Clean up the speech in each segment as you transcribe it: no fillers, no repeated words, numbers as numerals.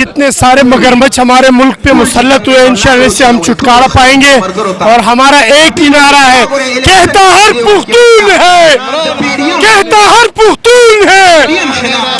इतने सारे मगरमच्छ हमारे मुल्क पे मुसल्लत हुए, इंशाअल्लाह इससे हम छुटकारा पाएंगे। और हमारा एक ही नारा है, कहता हर पुख्तून है, कहता हर पुख्तून है,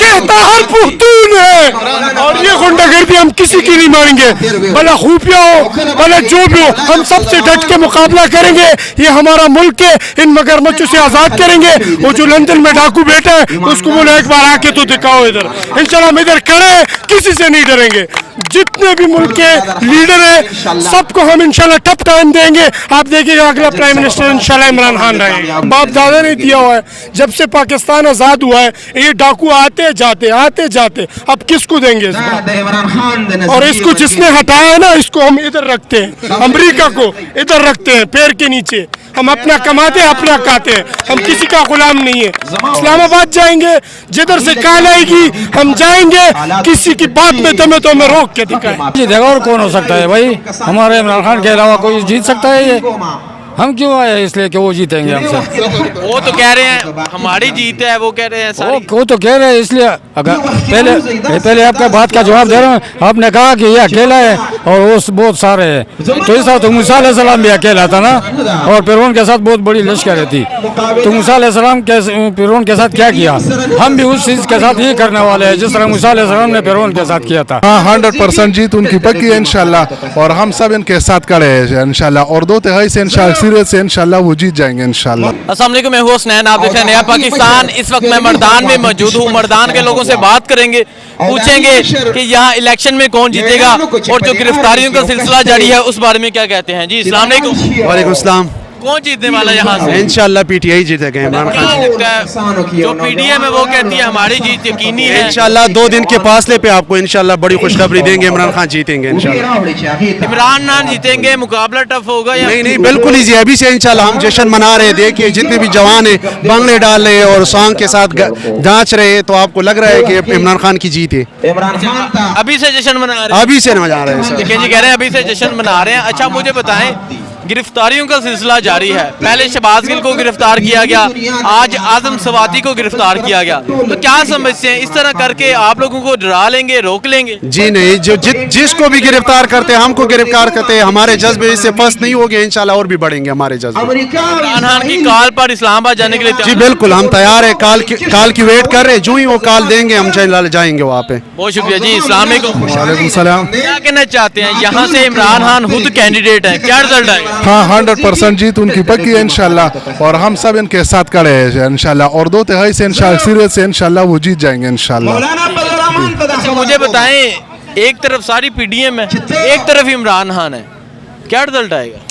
कहता हर पुख्तून है। और ये गुंडागर्दी हम किसी की नहीं मानेंगे, भला खुफिया हो भला जो भी हो, हम सबसे डट के मुकाबला करेंगे। ये हमारा मुल्क है, इन मगरमच्छों से आज़ाद करेंगे। वो जो लंदन में डाकू बैठा है उसको बोले एक बार आके तो दिखाओ इधर, इंशाल्लाह हम इधर खड़े हैं, किसी से नहीं डरेंगे। जितने भी मुल्क के लीडर हैं सबको हम इंशाल्लाह टफ टाइम देंगे। आप देखिएगा अगला प्राइम मिनिस्टर इंशाल्लाह इमरान खान रहेगा। बाप दादा ने दिया हुआ है, जब से पाकिस्तान आज़ाद हुआ है ये डाकू आते जाते, अब किसको देंगे इसको? और इसको जिसने हटाया है ना, इसको हम इधर रखते हैं, अमेरिका को इधर रखते हैं पैर के नीचे। हम अपना कमाते हैं, अपना खाते हैं, हम किसी का गुलाम नहीं है। इस्लामाबाद जाएंगे, जिधर से कॉल आएगी हम जाएंगे, किसी की बात में दमे तो हमें रोक के दिखाएं। जी देखो और कौन हो सकता है भाई, हमारे इमरान खान के अलावा कोई जीत सकता है? ये हम क्यों आए इसलिए कि वो जीतेंगे हमसे? वो तो कह रहे हैं हमारी जीत है, वो कह रहे हैं सारी। वो तो कह रहे हैं इसलिए। अगर पहले आपका बात का जवाब दे रहा हूँ। आपने कहा कि ये अकेला है और वो बहुत सारे हैं, तो इस तो मूसा अलैहिस्सलाम भी अकेला था ना, और फिरौन के साथ बहुत बड़ी लश्कर थी। तो मूसा अलैहिस्सलाम के फिरौन के साथ क्या किया? हम भी उस चीज़ के साथ ये करने वाले हैं जिस तरह मूसा अलैहिस्सलाम ने फिरौन के साथ किया था। हाँ 100% जीत उनकी पक्की है इंशाल्लाह, और हम सब इनके साथ खड़े हैं इंशाल्लाह, और 2 तिहाई से इंशाल्लाह वो जीत जाएंगे इंशाल्लाह। अस्सलाम वालेकुम, मैं हूं हसनैन, आप देख रहे हैं नया पाकिस्तान। इस वक्त मैं मर्दान में मौजूद हूं। मर्दान के लोगों से बात करेंगे, पूछेंगे कि यहाँ इलेक्शन में कौन जीतेगा, और जो गिरफ्तारियों का सिलसिला जारी है उस बारे में क्या कहते हैं। जी अस्सलाम वालेकुम। वालेकुम सलाम। कौन जीतने वाला यहाँ से? इंशाल्लाह पीटीआई जीतेगा, इमरान खान। लगता है जो पीडीएम है वो कहती है हमारी जीत यकीनी है। इंशाल्लाह 2 दिन के फासले पे आपको इंशाल्लाह बड़ी खुशखबरी देंगे, इमरान खान जीतेंगे इंशाल्लाह। इमरान खान जीतेंगे, मुकाबला टफ होगा या नहीं बिल्कुल ईजी। अभी से इंशाल्लाह हम जश्न मना रहे हैं। देखिए जितने भी जवान है बंगले डाल रहे हैं और सॉन्ग के साथ नाच रहे हैं, तो आपको लग रहा है कि इमरान खान की जीत है। अभी से जश्न मना रहे हैं? अभी से मना रहे हैं सर। जी कह रहे हैं अभी से जश्न मना रहे हैं। अच्छा मुझे बताएं, गिरफ्तारियों का सिलसिला जारी है। पहले शहबाज गिल को गिरफ्तार किया गया, आज आजम सवाती को गिरफ्तार किया गया, तो क्या समझते हैं इस तरह करके आप लोगों को डरा लेंगे, रोक लेंगे? जी नहीं, जो जिसको भी गिरफ्तार करते हैं, हमको गिरफ्तार करते हैं, हमारे जज्बे इससे फर्स्ट नहीं हो गए, इंशाल्लाह और भी बढ़ेंगे हमारे जज्बे। इमरान खान की कॉल पर इस्लामाबाद जाने के लिए जी बिल्कुल हम तैयार है, कॉल की वेट कर रहे हैं। जो ही वो कॉल देंगे हम जाएंगे वहाँ पे। बहुत शुक्रिया जी। अस्सलाम वालेकुम। वालेकुम सलाम। क्या कहना चाहते हैं, यहाँ से इमरान खान खुद कैंडिडेट है, क्या रिजल्ट आएगा? हाँ 100% जीत उनकी पक्की है इंशाल्लाह, और हम सब इनके साथ खड़े हैं इंशाल्लाह, और 2 तिहाई से इंशाल्लाह वो जीत जाएंगे इंशाल्लाह। अच्छा मुझे बताएं, एक तरफ सारी पीडीएम है, एक तरफ इमरान खान है, क्या रिजल्ट आएगा?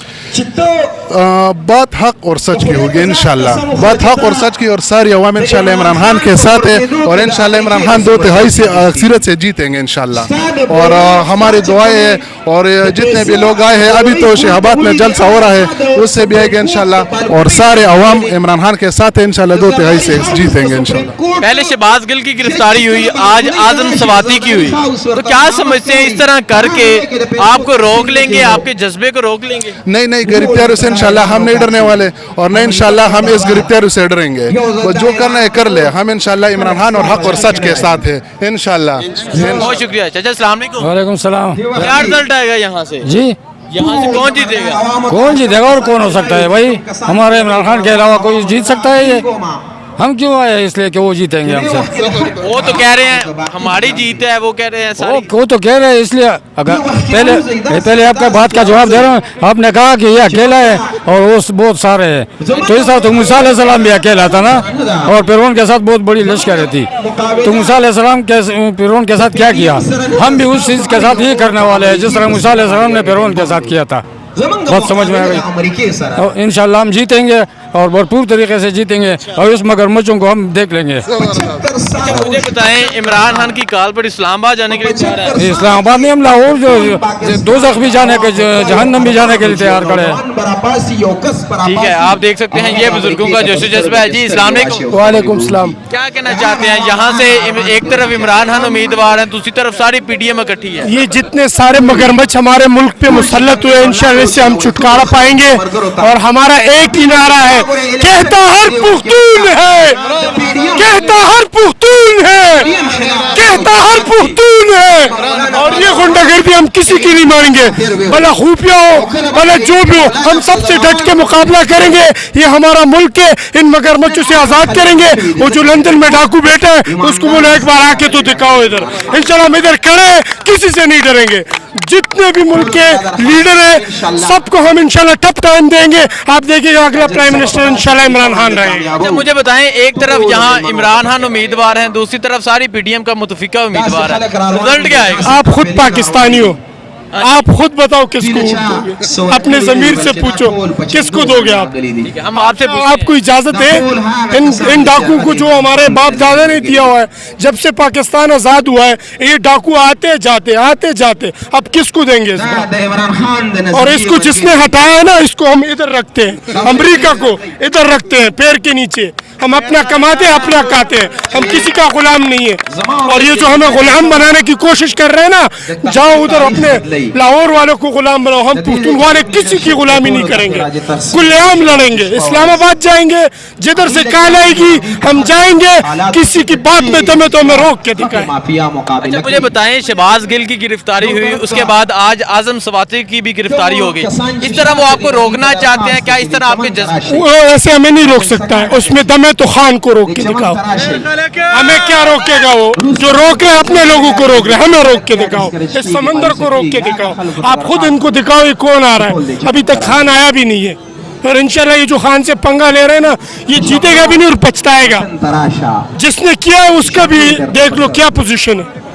बात हक और सच की होगी इंशाल्लाह, बात हक और सच की, और सारी अवाम इंशाल्लाह इमरान खान के साथ है, और इंशाल्लाह इमरान खान 2 तिहाई से अक्सरियत से जीतेंगे इंशाल्लाह। और हमारी दुआएं हैं, और जितने भी लोग आए हैं, अभी तो शहाबाद में जलसा हो रहा है, उससे भी आएगा इंशाल्लाह, और सारे अवाम इमरान खान के साथ है इंशाल्लाह, 2 तिहाई से जीतेंगे इंशाल्लाह। पहले शहबाज गिल की गिरफ्तारी हुई, आज आजम सवाती की हुई, तो क्या समझते हैं इस तरह करके आपको रोक लेंगे, आपके जज्बे को रोक लेंगे? नहीं गिरफ्तारी से इंशाल्लाह हम नहीं डरने वाले, और नहीं इंशाल्लाह हम इस गिरफ्तारी से डरेंगे। तो जो करना है कर ले, हम इंशाल्लाह इमरान खान और हक और सच के साथ है इंशाल्लाह। बहुत शुक्रिया चाचा। अस्सलाम वालेकुम। वालेकुम सलाम। क्या रिजल्ट आएगा यहाँ से? जी यहाँ से कौन जीतेगा? कौन जीतेगा और कौन हो सकता है भाई, हमारे इमरान खान के अलावा कोई जीत सकता है? ये हम क्यों आए इसलिए कि वो जीतेंगे हमसे? वो तो कह रहे हैं हमारी जीत है, वो कह रहे हैं सारी। वो तो कह रहे हैं इसलिए। अगर पहले आपका बात का जवाब दे रहा हूँ। आपने कहा कि ये अकेला है और वो बहुत सारे हैं, तो इस तरह तो मूसा अलैहिस्सलाम भी अकेला था ना, और फिरौन के साथ बहुत बड़ी लश्कर थी। तो मूसा अलैहिस्सलाम के फिरौन के साथ क्या किया? हम भी उस चीज़ के साथ ये करने वाले हैं जिस तरह मूसा अलैहिस्सलाम ने फिरौन के साथ किया था। बहुत समझ में आ गई। इंशाल्लाह हम जीतेंगे और भरपूर तरीके से जीतेंगे, और इस मगरमच्छों को हम देख लेंगे। अच्छा मुझे बताएं, इमरान खान की कॉल पर इस्लामाबाद जाने के लिए तैयार है? इस्लामाबाद नहीं, हम लाहौर जो दोज़ख भी जाने के, जहन्नम भी जाने के लिए तैयार खड़े हैं। ठीक है, आप देख सकते हैं ये बुजुर्गों का जोश जज्बा है। जी अस्सलाम वालेकुम। वालेकुम सलाम। क्या कहना चाहते हैं, यहाँ से एक तरफ इमरान खान उम्मीदवार है, दूसरी तरफ सारी पीडीएम इकट्ठी है। ये जितने सारे मगरमच्छ हमारे मुल्क पे मुसल्लत हुए, इंशाअल्लाह इससे हम छुटकारा पाएंगे। और हमारा एक ही नारा है, है, कहता हर पुख्तून है, कहता हर पुख्तून है, कहता हर पुख्तून है। और ये गुंडागर्दी हम किसी की नहीं मानेंगे, भला खुफिया हो भला जो भी हो, हम सबसे डट के मुकाबला करेंगे। ये हमारा मुल्क है, इन मगरमच्छों से आजाद करेंगे। वो जो लंदन में डाकू बैठा है उसको बोला एक बार आके तो दिखाओ इधर, इंशाल्लाह हम इधर खड़े हैं, किसी से नहीं डरेंगे। जितने भी मुल्क के लीडर हैं सबको हम इंशाल्लाह टफ टाइम देंगे। आप देखिएगा अगला प्राइम मिनिस्टर इंशाल्लाह इमरान खान रहेगा। अच्छा मुझे बताएं, एक तरफ यहाँ इमरान खान उम्मीदवार हैं, दूसरी तरफ सारी पीडीएम का मुतफिका उम्मीदवार है, रिजल्ट क्या आएगा? आप खुद पाकिस्तानी हो, आप खुद बताओ किसको वोट दोगे, अपने जमीर से पूछो किसको दोगे आप। हम आपसे आपको इजाजत है इन डाकुओं को जो हमारे बाप दादा ने दिया हुआ है, जब से पाकिस्तान आजाद हुआ है ये डाकू आते जाते, अब किसको देंगे इसको? और इसको जिसने हटाया है ना, इसको हम इधर रखते हैं, अमेरिका को इधर रखते हैं पैर के नीचे। हम अपना कमाते हैं, अपना खाते हैं, हम किसी का गुलाम नहीं है। और ये जो हमें गुलाम बनाने की कोशिश कर रहे हैं ना, जाओ उधर अपने लाहौर वालों को गुलाम बनाओ। हम पुख्तूनख्वा ने किसी की गुलामी नहीं करेंगे, खुलेआम लड़ेंगे, इस्लामाबाद जाएंगे, जिधर से कॉल आएगी हम जाएंगे, किसी की बात में दमे तो हमें रोक के दिखाएं। अच्छा मुझे बताएं, शहबाज गिल की गिरफ्तारी हुई, उसके बाद आज आजम सवाती की भी गिरफ्तारी हो गई, इस तरह वो आपको रोकना चाहते हैं क्या? इस तरह आपके जज्बे? वो ऐसे हमें नहीं रोक सकता है, उसमें दम है तो खान को रोक के दिखाओ। हमें क्या रोकेगा? वो जो रोक रहे अपने लोगों को रोक रहे, हमें रोक के दिखाओ, इस समंदर को रोक के दिखाओ। आप खुद इनको दिखाओ ये कौन आ रहा है। अभी तक खान आया भी नहीं है, और इंशाल्लाह ये जो खान से पंगा ले रहे हैं ना, ये जीतेगा भी नहीं और पछताएगा। जिसने किया है उसका भी देख लो क्या पोजीशन है।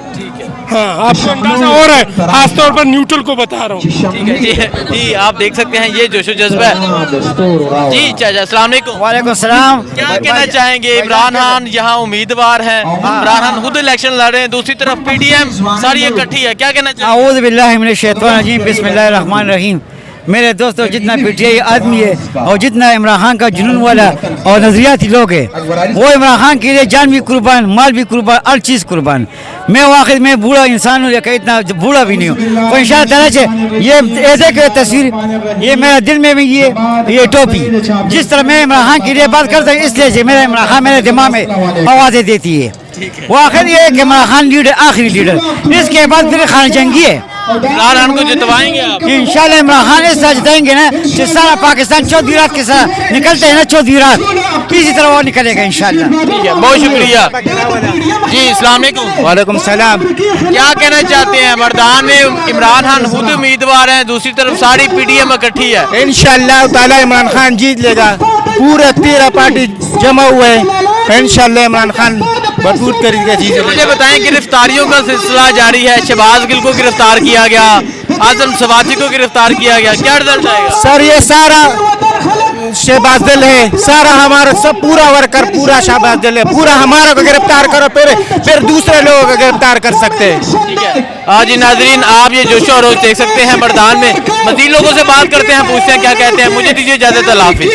हाँ, आपको अंदाजा हो रहा है, खास तौर पर न्यूट्रल को बता रहा हूँ। ठीक है जी, आप देख सकते हैं ये जोशो जज्बा है जी। चाचा अस्सलाम वालेकुम। वालेकुम सलाम। क्या कहना चाहेंगे? इमरान खान यहाँ उम्मीदवार हैं, इमरान खान खुद इलेक्शन लड़ रहे हैं, दूसरी तरफ पीडीएम सारी इकट्ठी है, क्या कहना चाहेंगे? आऊज़ बिल्लाहि मिनश शैतानिर रजीम, बिस्मिल्लाहिर रहमानिर रहीम। मेरे दोस्तों, जितना पीटीआई आदमी है और जितना इमरान खान का जुनून वाला और नजरियाती लोग है, वो इमरान खान के लिए जान भी कुर्बान, माल भी कुर्बान, हर चीज़ कुर्बान। मैं वाकई में बूढ़ा इंसान हूँ, लेकिन इतना बूढ़ा भी नहीं हूँ। तो इंशाअल्लाह ताला से ये ऐसे की तस्वीर, ये मेरा दिल में भी ये टोपी, जिस तरह मैं इमरान खान के लिए बात करता हूँ, इसलिए से मेरा इमरान खान मेरे दिमाग में आवाज़ें देती है। वो आखिर ये है कि इमरान खान लीडर, आखिरी लीडर, इसके बाद फिर खान जंगी है। इमरान खान को जितवाएंगे आप? इंशाल्लाह इमरान खान इस तरह जिताएंगे ना, जिस सारा पाकिस्तान चौथी रात के साथ निकलते हैं ना, चौथी रात इसी तरह वो निकलेगा इंशाल्लाह। ठीक है, बहुत शुक्रिया जी। अस्सलाम वालेकुम। वालेकुम सलाम। क्या कहना चाहते हैं? मर्दान में इमरान खान खुद उम्मीदवार हैं, दूसरी तरफ सारी पीडीएम इकट्ठी है, इंशाअल्लाह ताला इमरान खान जीत लेगा। पूरा 13 पार्टी जमा हुए हैं, इंशाअल्लाह इमरान खान भरपूर तरीके से। मुझे बताएं, गिरफ्तारियों का सिलसिला जारी है, शहबाज गिल को गिरफ्तार किया गया, आजम सवाती को गिरफ्तार किया गया, क्या रिजल्ट आएगा? सर ये सारा शहबाज दिल है, सारा हमारा सब पूरा वर्कर पूरा शहबाज दिल है, पूरा हमारा को गिरफ्तार करो, फिर दूसरे लोगों को गिरफ्तार कर सकते हैं। ठीक है जी नाजरीन, आप ये जोशो और रोज देख सकते हैं मर्दान में। मज़ीद लोगों से बात करते हैं, पूछते हैं क्या कहते हैं। मुझे दीजिए इजाज़त, अल्लाह हाफिज़।